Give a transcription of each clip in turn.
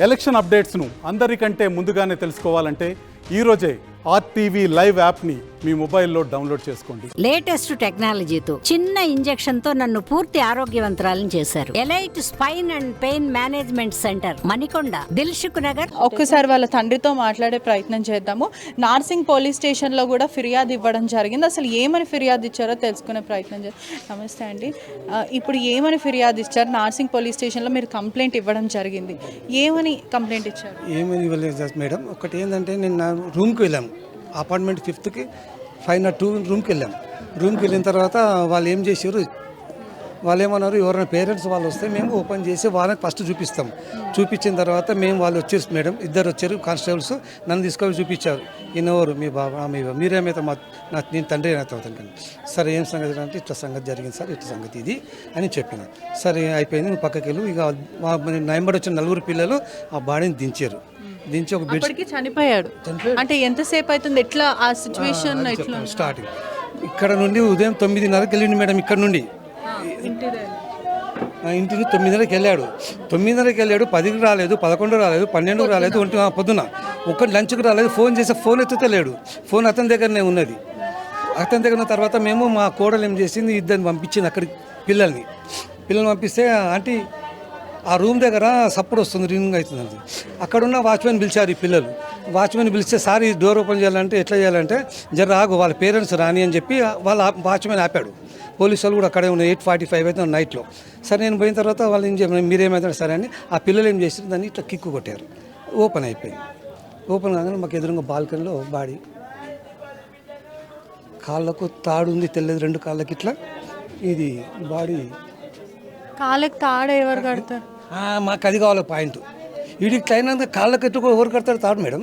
Election అప్డేట్స్ను అందరికంటే ముందుగానే తెలుసుకోవాలంటే ఈరోజే ఆర్టీవీ లైవ్ యాప్ని మీ మొబైల్లో డౌన్లోడ్ చేసుకోండి. లేటెస్ట్ టెక్నాలజీతో చిన్న ఇంజెక్షన్ తో నన్ను పూర్తి ఆరోగ్యవంతురాలను చేశారు. Elite spine and pain management centre, Manikonda, Dilsukh Nagar. ఒక్కసారి వాళ్ళ తండ్రితో మాట్లాడే ప్రయత్నం చేద్దాము. నార్సింగ్ పోలీస్ స్టేషన్ లో కూడా ఫిర్యాదు ఇవ్వడం జరిగింది. అసలు ఏమని ఫిర్యాదు ఇచ్చారో తెలుసుకునే ప్రయత్నం చేద్దాం. నమస్తే అండి, ఇప్పుడు ఏమని ఫిర్యాదు ఇచ్చారు? నార్సింగ్ పోలీస్ స్టేషన్ లో మీరు కంప్లైంట్ ఇవ్వడం జరిగింది. ఏమని కంప్లైంట్ ఇచ్చారు? ఏమని ఇవ్వలేదు మేడం. ఒకటి ఏంటంటే నేను నా రూమ్కి వెళ్ళాము, అపార్ట్మెంట్ 5th 502 రూమ్కి వెళ్ళాం. రూమ్కి వెళ్ళిన తర్వాత వాళ్ళు ఏం చేశారు, వాళ్ళు ఏమన్నారు, ఎవరైనా పేరెంట్స్ వాళ్ళు వస్తే మేము ఓపెన్ చేసి వాళ్ళకి ఫస్ట్ చూపిస్తాం. చూపించిన తర్వాత మేము వాళ్ళు వచ్చేసి మేడం ఇద్దరు వచ్చారు కానిస్టేబుల్స్, నన్ను తీసుకొని చూపించారు. ఈయనెవరు, మీ బాబా, మీరేమైతే నేను తండ్రి అయినా అవుతాను. సరే ఏం సంగతి అంటే ఇట్లా సంగతి జరిగింది సార్, ఇట్లా సంగతి ఇది అని చెప్పిన. సరే అయిపోయింది, నువ్వు పక్కకి వెళ్ళు. ఇక నయంబడి వచ్చిన 4 పిల్లలు ఆ బాడీని దించారు. దించి ఒక బెడ్ చనిపోయాడు. అంటే ఎంతసేపు అవుతుంది, ఎట్లా ఆ సిచ్యువేషన్? స్టార్టింగ్ ఇక్కడ నుండి ఉదయం 9:30కి వెళ్ళింది మేడం. ఇక్కడ నుండి ఇంటిని 9:30కి వెళ్ళాడు. 9:30కి వెళ్ళాడు, 10కి రాలేదు, 11 రాలేదు, 12 రాలేదు, పొద్దున ఒక్కటి లంచ్కి రాలేదు. ఫోన్ చేస్తే ఫోన్ ఎత్తుతలేడు. ఫోన్ అతని దగ్గరనే ఉన్నది. అతని దగ్గర ఉన్న తర్వాత మేము మా కోడలు ఏం చేసింది, ఇద్దరిని పంపించింది అక్కడికి. పిల్లల్ని పంపిస్తే ఆంటీ ఆ రూమ్ దగ్గర సప్పుడు వస్తుంది, రింగ్ అవుతుంది. అక్కడున్న వాచ్మెన్ పిలిచారు. ఈ పిల్లలు వాచ్మెన్ పిలిస్తే సార్ ఈ డోర్ ఓపెన్ చేయాలంటే ఎట్లా చేయాలంటే జర ఆగు, వాళ్ళ పేరెంట్స్ రాని అని చెప్పి వాళ్ళ వాచ్మెన్ ఆపాడు. పోలీసు వాళ్ళు కూడా అక్కడే ఉన్నాయి. 8:45 అయితే నైట్లో. సరే నేను పోయిన తర్వాత వాళ్ళు ఏం చెప్పిన, మీరేమైతే సరే అని ఆ పిల్లలు ఏం చేశారు, దాన్ని ఇట్లా కిక్కు కొట్టారు. ఓపెన్ అయిపోయింది. ఓపెన్ కాగానే మాకు ఎదురుగా బాల్కనీలో బాడీ, కాళ్ళకు తాడు ఉంది, తెల్లది 2 కాళ్ళకి ఇట్లా. ఇది బాడీ కాళ్ళకి తాడు ఎవరు కడతారు? మాకు అది కావాలి పాయింట్. వీడికి అయినందుకు కాళ్ళకి ఎత్తుకో ఎవరు కడతారు తాడు మేడం?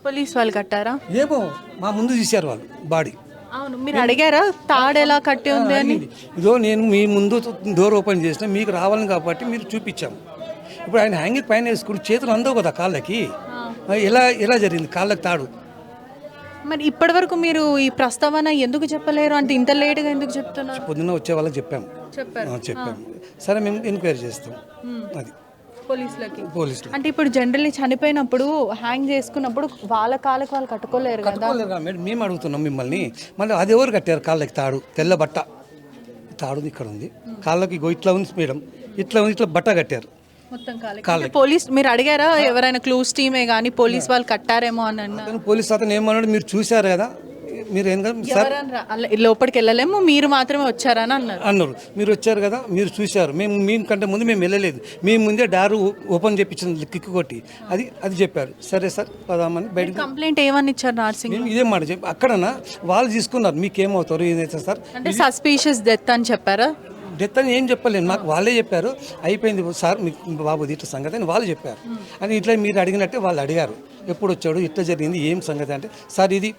పోలీస్ వాళ్ళు కట్టారా? ఏమో మా ముందు తీశారు వాళ్ళు బాడీ. అవును, మీరు అడిగారా తాడు ఎలా కట్టి ఉంది అని? ఇదో నేను మీ ముందు డోర్ ఓపెన్ చేసిన, మీకు రావాలని కాబట్టి మీరు చూపించాము. ఇప్పుడు ఆయన హ్యాంగింగ్ పైన వేసుకుని చేతులు అందవు కదా కాళ్ళకి, ఎలా జరిగింది కాళ్ళకి తాడు? మరి ఇప్పటి వరకు మీరు ఈ ప్రస్తావన ఎందుకు చెప్పలేరు? అంటే ఇంత లేట్గా ఎందుకు చెప్తున్నారు? పొద్దున్న వచ్చే వాళ్ళకి చెప్పాము. సరే మేము ఎంక్వైరీ చేస్తాం. అది పోలీసులు. అంటే ఇప్పుడు జనరల్లీ చనిపోయినప్పుడు హ్యాంగ్ చేసుకున్నప్పుడు వాళ్ళ కాళ్ళకి వాళ్ళు కట్టుకోలేరు కదా మేడం. మేము అడుగుతున్నాం మిమ్మల్ని, మళ్ళీ అది ఎవరు కట్టారు కాళ్ళకి తాడు? తెల్ల బట్ట తాడు ఇక్కడ ఉంది, కాళ్ళకి ఇట్లా ఉంది మేడం, ఇట్లా ఉంది, ఇట్లా బట్ట కట్టారు మొత్తం. పోలీస్ మీరు అడిగారా ఎవరైనా క్లూస్ టీమే కానీ పోలీస్ వాళ్ళు కట్టారేమో అని అన్నారు? పోలీస్ అతను ఏమన్నాడు, మీరు చూశారు కదా, మీరు ఏం లోపలికి వెళ్ళలేము, మీరు మాత్రమే వచ్చారని అన్నారు. మీరు వచ్చారు కదా, మీరు చూశారు, మేము మీ కంటే ముందు మేము వెళ్ళలేదు, మీ ముందే డారు ఓపెన్ చేయించిన కిక్కు కొట్టి అది చెప్పారు. సరే సార్ పదామని బయట కంప్లైంట్ ఏమని ఇచ్చారు నార్సింగ్? ఇదే మాట చెప్పి అక్కడనా వాళ్ళు తీసుకున్నారు. మీకేమవుతారు ఏదైతే సార్ అంటే సస్పీషియస్ డెత్ అని చెప్పారా? డెత్ అని ఏం చెప్పలేదు, నాకు వాళ్ళే చెప్పారు. అయిపోయింది సార్ మీకు బాబు ఇట్లా సంగతి అని వాళ్ళు చెప్పారు. అని ఇట్లా మీరు అడిగినట్టే వాళ్ళు అడిగారు, ఎప్పుడు వచ్చాడు, ఇట్లా జరిగింది, ఏం సంగతి అంటే సార్ ఇది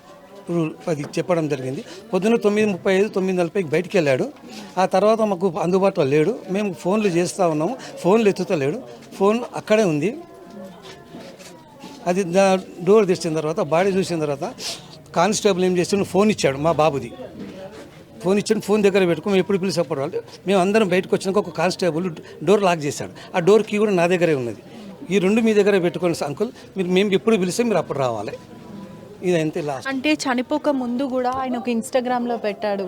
అది చెప్పడం జరిగింది. పొద్దున్న 9:35 9:40కి బయటికి వెళ్ళాడు. ఆ తర్వాత మాకు అందుబాటులో లేడు. మేము ఫోన్లు చేస్తూ ఉన్నాము, ఫోన్లు ఎత్తుతలేడు. ఫోన్ అక్కడే ఉంది. అది డోర్ తెచ్చిన తర్వాత బాడీ చూసిన తర్వాత కానిస్టేబుల్ ఏం చేస్తాడు, ఫోన్ ఇచ్చాడు మా బాబుది. ఫోన్ ఇచ్చాడు, ఫోన్ దగ్గర పెట్టుకుని ఎప్పుడు పిలిచేప్పుడు వాళ్ళు మేము అందరం బయటకు వచ్చినాక ఒక కానిస్టేబుల్ డోర్ లాక్ చేశాడు. ఆ డోర్ కీ కూడా నా దగ్గరే ఉన్నది. ఈ 2 మీ దగ్గర పెట్టుకోండి అంకుల్, మేము ఎప్పుడు పిలిస్తే మీరు అప్పుడు రావాలి. ఇదంతే లాస్ట్. అంటే చనిపోక ముందు కూడా ఆయన ఒక ఇన్స్టాగ్రామ్లో పెట్టాడు,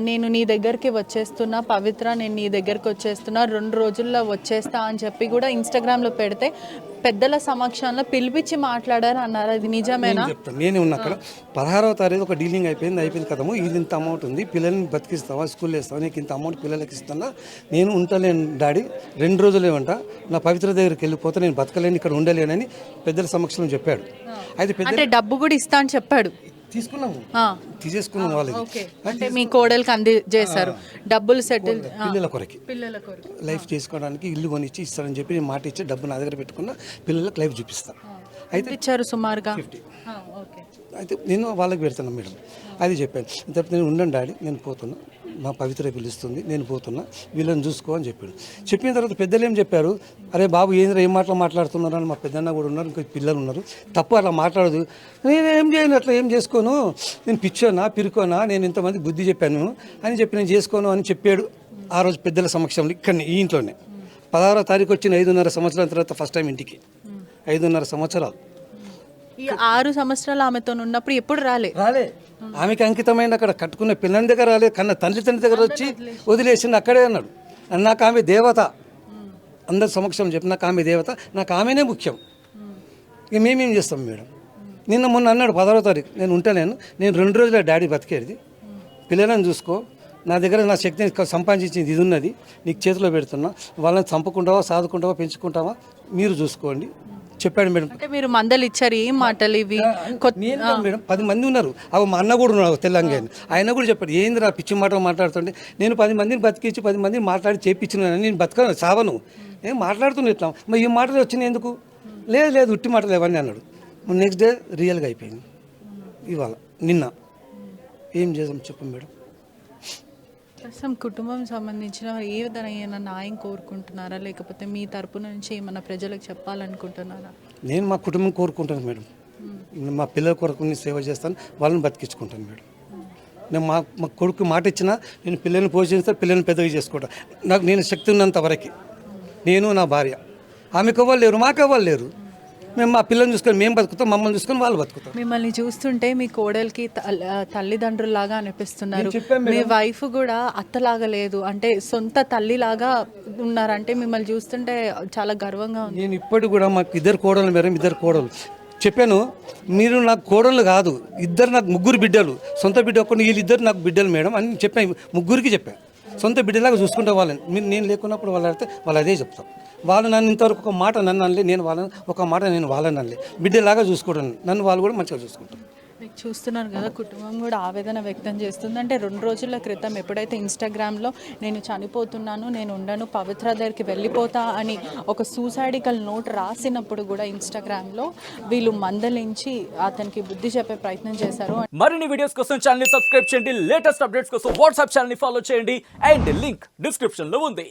నేను నీ దగ్గరికి వచ్చేస్తున్నా పవిత్ర, నేను నీ దగ్గరికి వచ్చేస్తున్నా, 2 రోజుల్లో వచ్చేస్తా అని చెప్పి కూడా ఇన్స్టాగ్రామ్లో పెడితే పెద్దల సమక్షంలో పిలిపించి మాట్లాడారు అన్నారు. అది నిజమేనా? చెప్తాను, నేనే ఉన్నా అక్కడ. 16వ తారీఖు ఒక డీలింగ్ అయిపోయింది కదము, ఇది ఇంత అమౌంట్ ఉంది, పిల్లల్ని బతికిస్తావా, స్కూల్లో వేస్తావా, నీకు ఇంత అమౌంట్ పిల్లలకి ఇస్తున్నా, నేను ఉంటలేను డాడీ, 2 రోజులే ఉంటా, నా పవిత్ర దగ్గరికి వెళ్ళిపోతే నేను బతకలేను, ఇక్కడ ఉండలేనని పెద్దల సమక్షంలో చెప్పాడు. అయితే డబ్బు కూడా ఇస్తా అని చెప్పాడు. తీసేసుకున్నాం వాళ్ళకి. అంటే మీ కోడలికి అందజేశారు డబ్బులు, సెటిల్ పిల్లల కొరకి లైఫ్ చేసుకోవడానికి ఇల్లు కొనిచ్చి ఇస్తారని చెప్పి నేను మాట ఇచ్చి డబ్బు నా దగ్గర పెట్టుకున్న, పిల్లలకు లైఫ్ చూపిస్తాను. అయితే ఇచ్చారు సుమారుగా 50. అయితే నేను వాళ్ళకి పెడుతున్నాను మేడం, అది చెప్పాను. తర్వాత నేను ఉండండి డాడీ, నేను పోతున్నా, మా పవిత్ర పిలుస్తుంది, నేను పోతున్నా, వీళ్ళని చూసుకో అని చెప్పాడు. చెప్పిన తర్వాత పెద్దలు ఏం చెప్పారు, అరే బాబు ఏం మాటలు మాట్లాడుతున్నారు అని. మా పెద్దన్న కూడా ఉన్నారు, ఇంకా పిల్లలు ఉన్నారు, తప్పు అట్లా మాట్లాడదు, నేను ఏం చేయను, అట్లా ఏం చేసుకోను, నేను పిచ్చోనా పిరుకోనా, నేను ఇంతమంది బుద్ధి చెప్పాను అని చెప్పి నేను చేసుకోను అని చెప్పాడు ఆ రోజు పెద్దల సమక్షంలో, ఇక్కడ ఈ ఇంట్లోనే. 16వ తారీఖు వచ్చిన 5.5 సంవత్సరాల తర్వాత ఫస్ట్ టైం ఇంటికి 5.5 సంవత్సరాలు ఈ 6 సంవత్సరాలు ఆమెతో ఉన్నప్పుడు ఎప్పుడు రాలే ఆమెకి అంకితమైన అక్కడ కట్టుకున్న పిల్లల దగ్గర రాలే కన్నా తండ్రి దగ్గర వచ్చి వదిలేసింది అక్కడే అన్నాడు. నాకు ఆమె దేవత, అందరి సమక్షం చెప్పి నాకు ఆమె దేవత, నాకు ఆమెనే ముఖ్యం. ఇక మేమేం చేస్తాం మేడం? నిన్న మొన్న అన్నాడు 16వ తారీఖు నేను ఉంటాను, నేను 2 రోజుల డాడీ బతికేది, పిల్లలను చూసుకో, నా దగ్గర నా శక్తిని సంపాదించింది ఇది ఉన్నది, నీకు చేతిలో పెడుతున్నా, వాళ్ళని చంపుకుంటావా సాదుకుంటావా పెంచుకుంటావా మీరు చూసుకోండి చెప్పాడు మేడం. అంటే మీరు మందలు ఇచ్చారు, ఏం మాటలు ఇవి? నేను కాదు మేడం, 10 మంది ఉన్నారు. అవి మా అన్న కూడా ఉన్నారు తెలంగాణ, ఆయన కూడా చెప్పాడు ఏందిరా పిచ్చి మాటలు మాట్లాడుతుంటే, నేను 10 మందిని బతికించి 10 మందిని మాట్లాడి చేపించినాను, నేను బతకను చావను, ఏం మాట్లాడుతున్నా ఇట్లా, మరి ఈ మాటలు వచ్చినాయి ఎందుకు? లేదు ఉట్టి మాటలు ఇవన్నీ అన్నాడు. నెక్స్ట్ డే రియల్గా అయిపోయింది. ఇవాళ నిన్న ఏం చేద్దాం చెప్పు మేడం? ప్రస్తుతం కుటుంబం సంబంధించిన ఏ విధమైన న్యాయం కోరుకుంటున్నారా, లేకపోతే మీ తరపు నుంచి ఏమన్నా ప్రజలకు చెప్పాలనుకుంటున్నారా? నేను మా కుటుంబం కోరుకుంటాను మేడం, మా పిల్లల కొరకు నేను సేవ చేస్తాను, వాళ్ళని బతికించుకుంటాను మేడం. నేను మా కొడుకు మాట ఇచ్చినా నేను పిల్లల్ని పోషిస్తాను, పిల్లల్ని పెద్దగా చేసుకుంటాను. నేను శక్తి ఉన్నంత వరకు నేను నా భార్య, ఆమెకు ఎవ్వరు లేరు, మాకు ఎవ్వరు లేరు, మేము మా పిల్లల్ని చూసుకొని మేము బతుకుతాం, మమ్మల్ని చూసుకొని వాళ్ళు బతుకుతాం. మిమ్మల్ని చూస్తుంటే మీ కోడలికి తల్లిదండ్రుల్లాగా అనిపిస్తున్నారు, మీ వైఫ్ కూడా అత్తలాగా లేదు, అంటే సొంత తల్లిలాగా ఉన్నారు, అంటే మిమ్మల్ని చూస్తుంటే చాలా గర్వంగా ఉంది. నేను ఇప్పటికి కూడా మాకు 2 కోడలు మేడం, 2 కోడలు చెప్పాను, మీరు నాకు కోడళ్ళు కాదు, నాకు 3 బిడ్డలు, సొంత బిడ్డ ఒక్కడిని, వీళ్ళిద్దరు నాకు బిడ్డలు మేడం అని చెప్పాను, 3కి చెప్పాను, సొంత బిడ్డలాగా చూసుకుంటే వాళ్ళని. మీరు నేను లేకున్నప్పుడు వాళ్ళు అడిగితే వాళ్ళు అదే చెప్తాం. వాళ్ళు నన్ను ఇంతవరకు ఒక మాట నన్ను అనలే, నేను వాళ్ళని ఒక మాట నేను వాళ్ళని అనలే, బిడ్డలాగా చూసుకోవడం, నన్ను వాళ్ళు కూడా మంచిగా చూసుకుంటారు. మీకు చూస్తున్నారు కదా, కుటుంబం కూడా ఆవేదన వ్యక్తం చేస్తుంది. అంటే 2 రోజుల క్రితం ఎప్పుడైతే ఇన్స్టాగ్రామ్లో నేను చనిపోతున్నాను, నేను ఉండను, పవిత్ర దగ్గరికి వెళ్ళిపోతా అని ఒక సూసైడికల్ నోట్ రాసినప్పుడు కూడా ఇన్స్టాగ్రామ్లో వీళ్ళు మందలించి అతనికి బుద్ధి చెప్పే ప్రయత్నం చేశారు. మరిన్ని వీడియోస్ కోసం ఛానల్ ని సబ్స్క్రైబ్ చేయండి, లేటెస్ట్ అప్డేట్స్ కోసం వాట్సాప్ ఛానల్ ని ఫాలో చేయండి, అండ్ లింక్ డిస్క్రిప్షన్ లో ఉంది.